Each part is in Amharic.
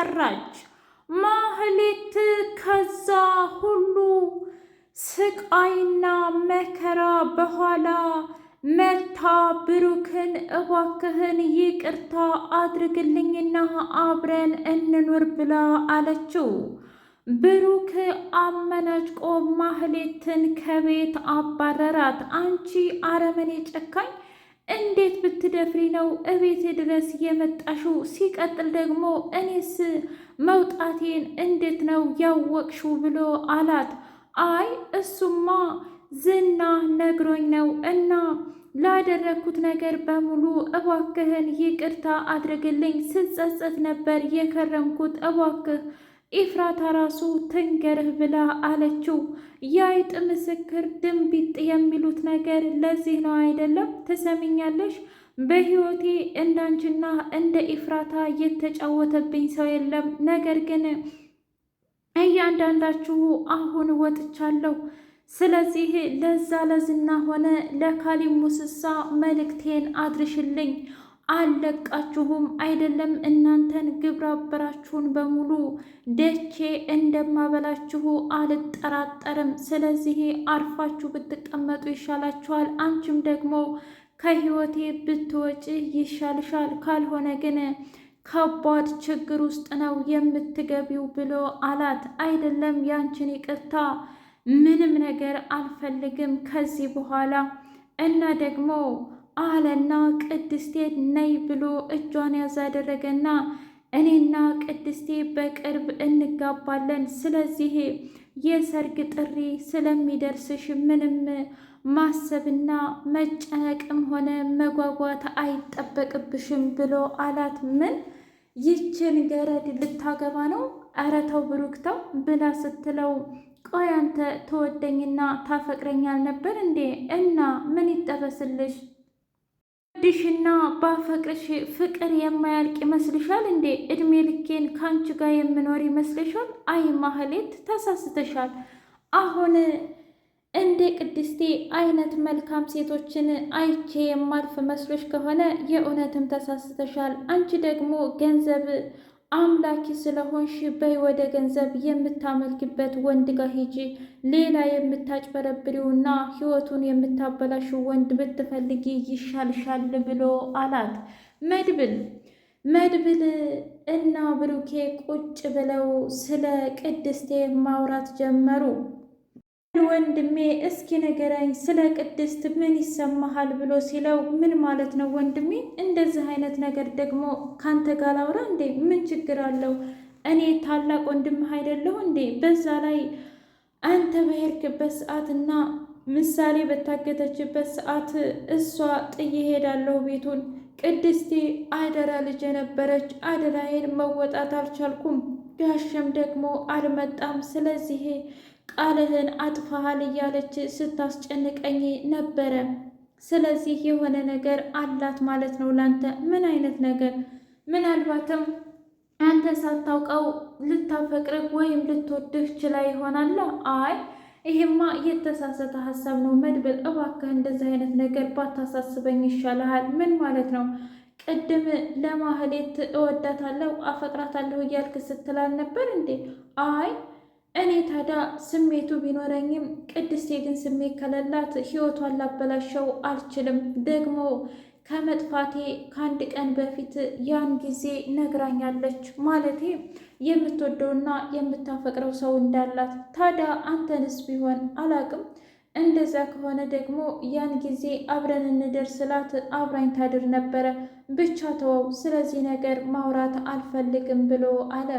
ሰራች። ማህሌት ከዛ ሁሉ ስቃይና መከራ በኋላ መታ ብሩክን እባክህን ይቅርታ አድርግልኝና አብረን እንኑር ብላ አለችው። ብሩክ አመናጭቆ ማህሌትን ከቤት አባረራት። አንቺ አረመኔ ጨካኝ፣ እንዴት ብትደፍሪ ነው እቤቴ ድረስ የመጣሽው? ሲቀጥል ደግሞ እኔስ መውጣቴን እንዴት ነው ያወቅሽው? ብሎ አላት። አይ እሱማ ዝና ነግሮኝ ነው እና ላደረግኩት ነገር በሙሉ እባክህን ይቅርታ አድርግልኝ፣ ስጸጸት ነበር የከረምኩት፣ እባክህ ኢፍራታ ራሱ ትንገርህ ብላ አለችው። የአይጥ ምስክር ድንቢጥ የሚሉት ነገር ለዚህ ነው አይደለም? ትሰሚኛለሽ? በህይወቴ እንዳንቺና እንደ ኢፍራታ የተጫወተብኝ ሰው የለም። ነገር ግን እያንዳንዳችሁ አሁን ወጥቻለሁ። ስለዚህ ለዛ ለዝና ሆነ ለካሊብ ሙስሳ መልእክቴን አድርሽልኝ። አልለቃችሁም። አይደለም እናንተን ግብረ አበራችሁን በሙሉ ደቼ እንደማበላችሁ አልጠራጠርም። ስለዚህ አርፋችሁ ብትቀመጡ ይሻላችኋል። አንቺም ደግሞ ከህይወቴ ብትወጪ ይሻልሻል። ካልሆነ ግን ከባድ ችግር ውስጥ ነው የምትገቢው ብሎ አላት። አይደለም ያንቺን ይቅርታ ምንም ነገር አልፈልግም ከዚህ በኋላ እና ደግሞ አለና ቅድስቴ ነይ ብሎ እጇን ያዝ አደረገና እኔና ቅድስቴ በቅርብ እንጋባለን። ስለዚህ የሰርግ ጥሪ ስለሚደርስሽ ምንም ማሰብና መጨነቅም ሆነ መጓጓት አይጠበቅብሽም ብሎ አላት። ምን ይችን ገረድ ልታገባ ነው? ኧረ ተው ብሩክ ተው ብላ ስትለው ቆይ አንተ ተወደኝና ታፈቅረኛል ነበር እንዴ? እና ምን ይጠበስልሽ? ድሽና ባፈቅርሽ ፍቅር የማያልቅ ይመስልሻል እንዴ? እድሜ ልኬን ከአንቺ ጋር የምኖር ይመስልሻል? አይ ማህሌት ተሳስተሻል። አሁን እንደ ቅድስቴ አይነት መልካም ሴቶችን አይቼ የማልፍ መስሎሽ ከሆነ የእውነትም ተሳስተሻል። አንቺ ደግሞ ገንዘብ አምላኪ ስለሆንሽ በይ ወደ ገንዘብ የምታመልክበት ወንድ ጋር ሂጂ። ሌላ የምታጭበረብሪውና ህይወቱን የምታበላሽው ወንድ ብትፈልጊ ይሻልሻል ብሎ አላት። መድብል እና ብሩኬ ቁጭ ብለው ስለ ቅድስቴ ማውራት ጀመሩ። ወንድሜ እስኪ ንገረኝ ስለ ቅድስት ምን ይሰማሃል ብሎ ሲለው ምን ማለት ነው ወንድሜ? እንደዚህ አይነት ነገር ደግሞ ካንተ ጋር ላውራ እንዴ? ምን ችግር አለው? እኔ ታላቅ ወንድምህ አይደለሁ እንዴ? በዛ ላይ አንተ በሄድክበት ሰዓትና ምሳሌ በታገተችበት ሰዓት እሷ ጥዬ ሄዳለሁ ቤቱን። ቅድስቴ አደራ ልጅ የነበረች አደራዬን መወጣት አልቻልኩም። ጋሸም ደግሞ አልመጣም። ስለዚህ ቃልህን አጥፋሃል እያለች ስታስጨንቀኝ ነበረ። ስለዚህ የሆነ ነገር አላት ማለት ነው ላንተ። ምን አይነት ነገር? ምናልባትም አንተ ሳታውቀው ልታፈቅርህ ወይም ልትወድህ ችላ ይሆናል። አይ ይሄማ የተሳሳተ ሀሳብ ነው መድብል፣ እባክህ እንደዚህ አይነት ነገር ባታሳስበኝ ይሻልሃል። ምን ማለት ነው? ቅድም ለማህሌት እወዳታለሁ አፈቅራታለሁ እያልክ ስትላል ነበር እንዴ? አይ እኔ ታዲያ ስሜቱ ቢኖረኝም ቅድስቴ ግን ስሜት ከሌላት ህይወቷን ላበላሸው አልችልም። ደግሞ ከመጥፋቴ ከአንድ ቀን በፊት ያን ጊዜ ነግራኛለች። ማለቴ የምትወደውና የምታፈቅረው ሰው እንዳላት። ታዲያ አንተንስ ቢሆን አላቅም። እንደዛ ከሆነ ደግሞ ያን ጊዜ አብረን እንደር ስላት አብራኝ ታድር ነበረ። ብቻ ተወው፣ ስለዚህ ነገር ማውራት አልፈልግም ብሎ አለ።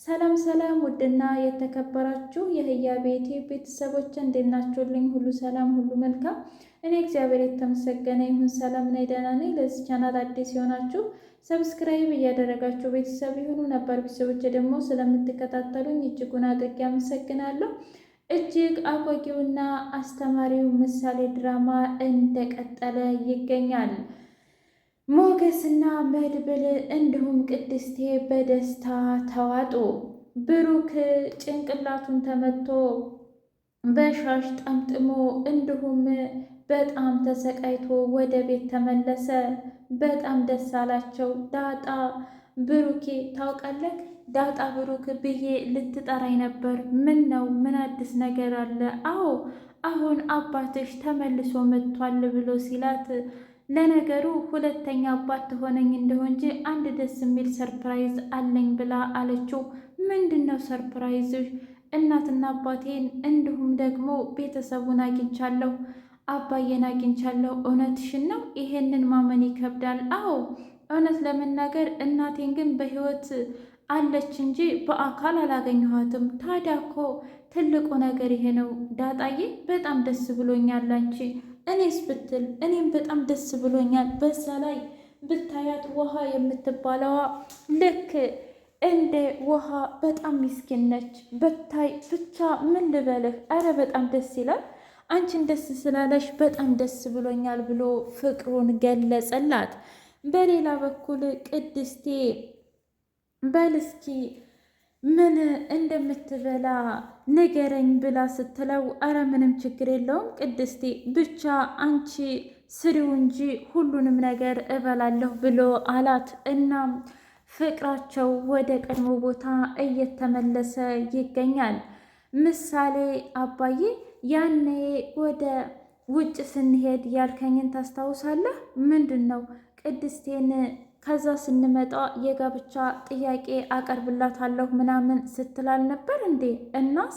ሰላም ሰላም! ውድና የተከበራችሁ የህያ ቤቴ ቤተሰቦች እንዴት ናችሁልኝ? ሁሉ ሰላም፣ ሁሉ መልካም። እኔ እግዚአብሔር የተመሰገነ ይሁን ሰላም ነኝ፣ ደህና ነኝ። ለዚህ ቻናል አዲስ የሆናችሁ ሰብስክራይብ እያደረጋችሁ ቤተሰብ የሆኑ ነባር ቤተሰቦች ደግሞ ስለምትከታተሉኝ እጅጉን አድርጌ አመሰግናለሁ። እጅግ አጓጊውና አስተማሪው ምሳሌ ድራማ እንደቀጠለ ይገኛል። ሞገስና መድብል እንዲሁም ቅድስቴ በደስታ ተዋጡ። ብሩክ ጭንቅላቱን ተመቶ በሻሽ ጠምጥሞ እንዲሁም በጣም ተሰቃይቶ ወደ ቤት ተመለሰ። በጣም ደስ አላቸው። ዳጣ ብሩኬ ታውቃለህ፣ ዳጣ ብሩክ ብዬ ልትጠራኝ ነበር። ምን ነው? ምን አዲስ ነገር አለ? አዎ አሁን አባትሽ ተመልሶ መጥቷል ብሎ ሲላት፣ ለነገሩ ሁለተኛ አባት ትሆነኝ እንደሆን እንጂ አንድ ደስ የሚል ሰርፕራይዝ አለኝ ብላ አለችው። ምንድን ነው ሰርፕራይዝሽ? እናትና አባቴን እንዲሁም ደግሞ ቤተሰቡን አግኝቻለሁ። አባዬን አግኝቻለሁ። እውነትሽን ነው? ይሄንን ማመን ይከብዳል። አዎ እውነት ለመናገር እናቴን ግን በህይወት አለች እንጂ በአካል አላገኘኋትም። ታዲያ እኮ ትልቁ ነገር ይሄ ነው ዳጣዬ፣ በጣም ደስ ብሎኛል። አንቺ እኔስ ብትል እኔም በጣም ደስ ብሎኛል። በዛ ላይ ብታያት ውሃ የምትባለዋ ልክ እንደ ውሃ በጣም ምስኪን ነች። ብታይ ብቻ ምን ልበልህ፣ አረ በጣም ደስ ይላል። አንቺን ደስ ስላለሽ በጣም ደስ ብሎኛል ብሎ ፍቅሩን ገለጸላት። በሌላ በኩል ቅድስቴ በል እስኪ ምን እንደምትበላ ንገረኝ ብላ ስትለው፣ አረ ምንም ችግር የለውም ቅድስቴ፣ ብቻ አንቺ ስሪው እንጂ ሁሉንም ነገር እበላለሁ ብሎ አላት። እናም ፍቅራቸው ወደ ቀድሞ ቦታ እየተመለሰ ይገኛል። ምሳሌ አባዬ፣ ያኔ ወደ ውጭ ስንሄድ ያልከኝን ታስታውሳለህ? ምንድን ነው? ቅድስቴን ከዛ ስንመጣ የጋብቻ ጥያቄ አቀርብላታለሁ ምናምን ስትላል ነበር እንዴ? እናስ?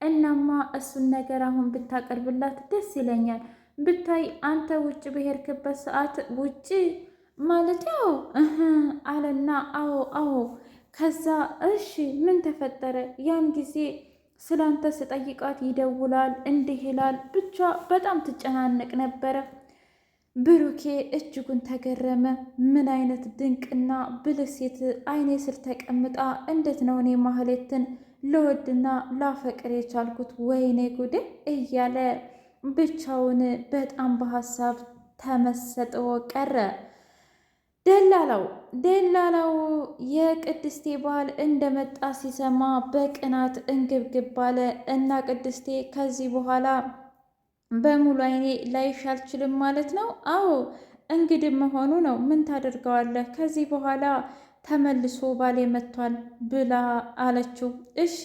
እናማ እሱን ነገር አሁን ብታቀርብላት ደስ ይለኛል። ብታይ አንተ ውጭ በሄድክበት ሰዓት ውጭ ማለት ያው አለና፣ አዎ አዎ። ከዛ እሺ ምን ተፈጠረ? ያን ጊዜ ስላንተ ስጠይቃት ይደውላል እንዲህ ይላል፣ ብቻ በጣም ትጨናነቅ ነበረ። ብሩኬ እጅጉን ተገረመ። ምን አይነት ድንቅና ብልህ ሴት አይኔ ስር ተቀምጣ እንዴት ነው እኔ ማህሌትን ልወድና ላፈቅር የቻልኩት? ወይኔ ጉዴ እያለ ብቻውን በጣም በሀሳብ ተመሰጥቶ ቀረ። ደላላው የቅድስቴ ባል እንደመጣ ሲሰማ በቅናት እንግብግብ አለ እና ቅድስቴ ከዚህ በኋላ በሙሉ አይኔ ላይሽ አልችልም ማለት ነው? አዎ እንግዲህ መሆኑ ነው። ምን ታደርገዋለህ? ከዚህ በኋላ ተመልሶ ባሌ መጥቷል ብላ አለችው። እሺ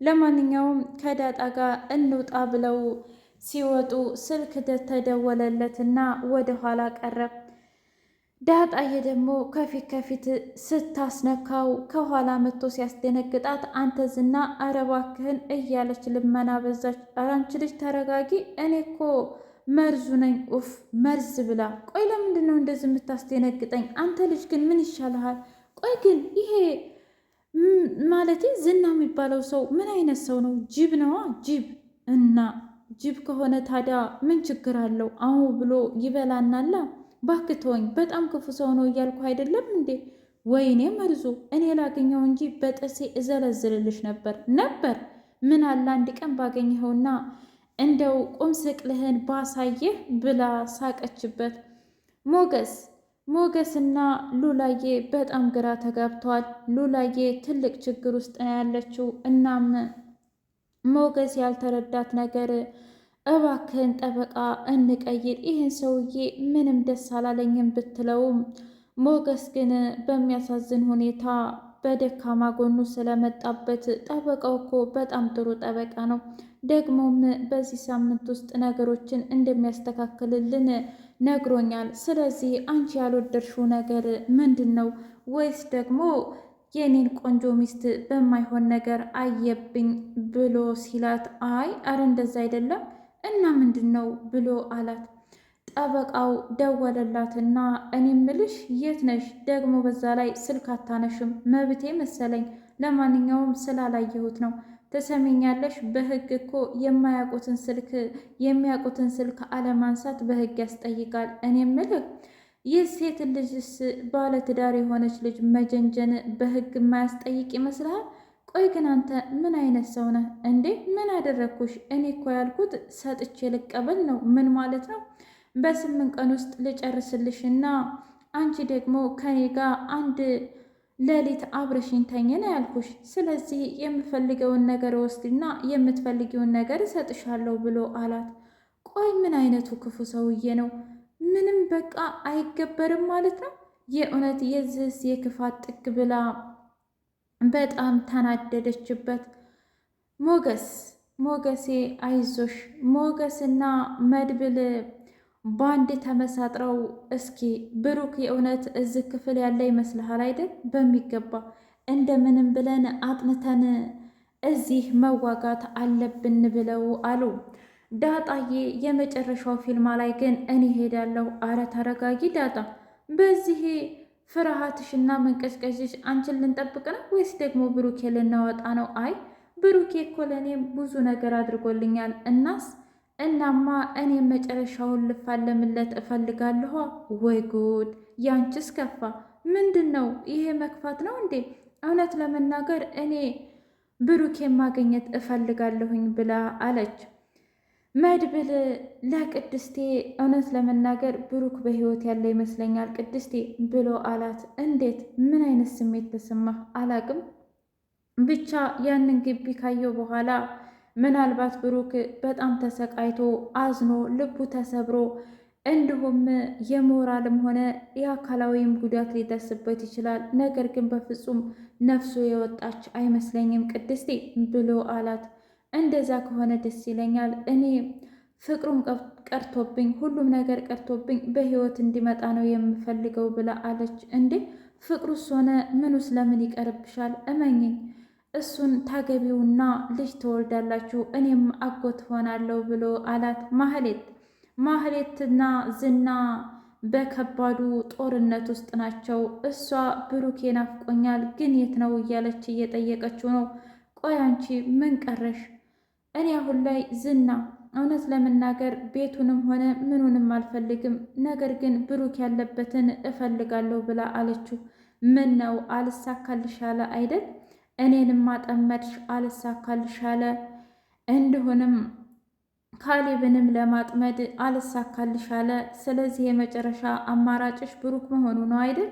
ለማንኛውም ከዳጣ ጋር እንውጣ ብለው ሲወጡ ስልክ ተደወለለትና ወደ ኋላ ቀረ። ዳጣዬ ደግሞ ከፊት ከፊት ስታስነካው ከኋላ መጥቶ ሲያስደነግጣት፣ አንተ ዝና ኧረ እባክህን እያለች ልመና በዛች። ኧረ አንቺ ልጅ ተረጋጊ፣ እኔ እኮ መርዙ ነኝ። ኡፍ መርዝ ብላ። ቆይ ለምንድን ነው እንደዚህ የምታስደነግጠኝ? አንተ ልጅ ግን ምን ይሻልሃል? ቆይ ግን ይሄ ማለቴ ዝና የሚባለው ሰው ምን አይነት ሰው ነው? ጅብ ነዋ ጅብ። እና ጅብ ከሆነ ታዲያ ምን ችግር አለው? አሁ ብሎ ይበላናላ። ባክተወኝ፣ በጣም ክፉ ሰው ነው እያልኩ አይደለም እንዴ? ወይኔ መርዙ፣ እኔ ላገኘው እንጂ በጥርሴ እዘለዝልልሽ ነበር። ምን አለ አንድ ቀን ባገኘኸውና እንደው ቁም ስቅልህን ባሳየህ ብላ ሳቀችበት። ሞገስና ሉላዬ በጣም ግራ ተጋብተዋል። ሉላዬ ትልቅ ችግር ውስጥ ነው ያለችው። እናም ሞገስ ያልተረዳት ነገር እባክህን ጠበቃ እንቀይር፣ ይህን ሰውዬ ምንም ደስ አላለኝም ብትለውም ሞገስ ግን በሚያሳዝን ሁኔታ በደካማ ጎኑ ስለመጣበት ጠበቃው እኮ በጣም ጥሩ ጠበቃ ነው፣ ደግሞም በዚህ ሳምንት ውስጥ ነገሮችን እንደሚያስተካክልልን ነግሮኛል። ስለዚህ አንቺ ያልወደድሽው ነገር ምንድን ነው? ወይስ ደግሞ የኔን ቆንጆ ሚስት በማይሆን ነገር አየብኝ ብሎ ሲላት፣ አይ አረ እንደዛ አይደለም እና ምንድን ነው ብሎ አላት። ጠበቃው ደወለላትና እኔ ምልሽ የት ነሽ? ደግሞ በዛ ላይ ስልክ አታነሽም። መብቴ መሰለኝ። ለማንኛውም ስላላየሁት ነው። ትሰሚኛለሽ? በህግ እኮ የሚያውቁትን ስልክ አለማንሳት በህግ ያስጠይቃል። እኔ ምልህ ይህ ሴት ልጅስ ባለትዳር የሆነች ልጅ መጀንጀን በህግ የማያስጠይቅ ይመስልሃል? ቆይ ግን አንተ ምን አይነት ሰው ነህ እንዴ? ምን አደረግኩሽ? እኔ እኮ ያልኩት ሰጥቼ ልቀበል ነው። ምን ማለት ነው? በ8 ቀን ውስጥ ልጨርስልሽና አንቺ ደግሞ ከኔ ጋር አንድ ሌሊት አብረሽኝ ተኝ ነው ያልኩሽ። ስለዚህ የምፈልገውን ነገር ወስድና የምትፈልጊውን ነገር እሰጥሻለሁ ብሎ አላት። ቆይ ምን አይነቱ ክፉ ሰውዬ ነው? ምንም በቃ አይገበርም ማለት ነው። የእውነት የዚህስ የክፋት ጥግ ብላ በጣም ተናደደችበት። ሞገሴ አይዞሽ። ሞገስና መድብል ባንድ ተመሳጥረው እስኪ ብሩክ የእውነት እዚህ ክፍል ያለ ይመስልሃል አይደል? በሚገባ እንደምንም ብለን አጥንተን እዚህ መዋጋት አለብን ብለው አሉ። ዳጣዬ የመጨረሻው ፊልማ ላይ ግን እኔ ሄዳለሁ። አረ ተረጋጊ ዳጣ፣ በዚህ ፍርሃትሽና መንቀጭቀጭሽ አንቺን ልንጠብቅ ነው ወይስ ደግሞ ብሩኬ ልናወጣ ነው? አይ ብሩኬ እኮ ለእኔም ብዙ ነገር አድርጎልኛል። እናማ እኔም መጨረሻውን ልፋለምለት እፈልጋለሁ። ወይ ጉድ! ያንቺስ ከፋ። ምንድን ነው ይሄ? መክፋት ነው እንዴ? እውነት ለመናገር እኔ ብሩኬን ማግኘት እፈልጋለሁኝ ብላ አለች። መድብል ለቅድስቴ እውነት ለመናገር ብሩክ በሕይወት ያለ ይመስለኛል ቅድስቴ ብሎ አላት። እንዴት? ምን አይነት ስሜት ተሰማህ? አላቅም ብቻ ያንን ግቢ ካየው በኋላ ምናልባት ብሩክ በጣም ተሰቃይቶ አዝኖ ልቡ ተሰብሮ እንዲሁም የሞራልም ሆነ የአካላዊም ጉዳት ሊደርስበት ይችላል። ነገር ግን በፍጹም ነፍሱ የወጣች አይመስለኝም ቅድስቴ ብሎ አላት። እንደዛ ከሆነ ደስ ይለኛል። እኔ ፍቅሩም ቀርቶብኝ ሁሉም ነገር ቀርቶብኝ በሕይወት እንዲመጣ ነው የምፈልገው ብላ አለች። እንዴ ፍቅሩስ ሆነ ምኑስ ለምን ይቀርብሻል? እመኝኝ እሱን ታገቢውና ልጅ ትወልዳላችሁ፣ እኔም አጎት ሆናለሁ ብሎ አላት። ማህሌትና ዝና በከባዱ ጦርነት ውስጥ ናቸው። እሷ ብሩኬ ናፍቆኛል ግን የት ነው እያለች እየጠየቀችው ነው። ቆይ አንቺ ምን ቀረሽ? እኔ አሁን ላይ ዝና እውነት ለመናገር ቤቱንም ሆነ ምኑንም አልፈልግም፣ ነገር ግን ብሩክ ያለበትን እፈልጋለሁ ብላ አለችው። ምን ነው አልሳካልሻለ አይደል? እኔንም ማጠመድሽ አልሳካልሻለ፣ እንዲሁንም ካሌብንም ለማጥመድ አልሳካልሻለ። ስለዚህ የመጨረሻ አማራጭሽ ብሩክ መሆኑ ነው አይደል?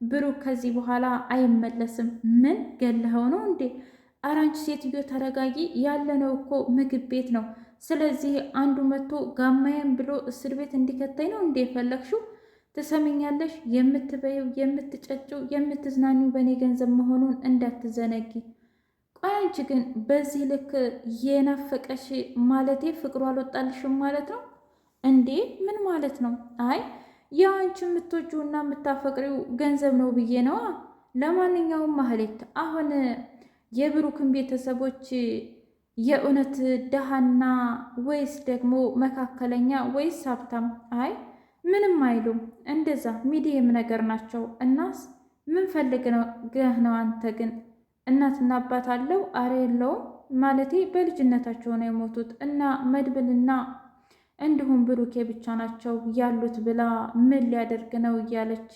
ብሩክ ከዚህ በኋላ አይመለስም። ምን ገለኸው ነው እንዴ? ኧረ አንቺ ሴትዮ ተረጋጊ። ያለነው እኮ ምግብ ቤት ነው። ስለዚህ አንዱ መጥቶ ጋማዬን ብሎ እስር ቤት እንዲከተኝ ነው እንዴ የፈለግሽው? ትሰሚኛለሽ? የምትበይው፣ የምትጨጭው፣ የምትዝናኙ በእኔ ገንዘብ መሆኑን እንዳትዘነጊ። ቆይ አንቺ ግን በዚህ ልክ የናፈቀሽ ማለቴ ፍቅሩ አልወጣልሽም ማለት ነው እንዴ? ምን ማለት ነው? አይ ያው አንቺ የምትወጂውና የምታፈቅሪው ገንዘብ ነው ብዬ ነዋ። ለማንኛውም ማህሌት አሁን የብሩክን ቤተሰቦች የእውነት ደሃና ወይስ ደግሞ መካከለኛ ወይስ ሀብታም? አይ ምንም አይሉም፣ እንደዛ ሚዲየም ነገር ናቸው። እናስ ምን ፈልገህ ነው አንተ ግን? እናትና አባት አለው? አረ የለውም፣ ማለቴ በልጅነታቸው ነው የሞቱት እና መድብልና እንዲሁም ብሩኬ ብቻ ናቸው ያሉት ብላ ምን ሊያደርግ ነው እያለች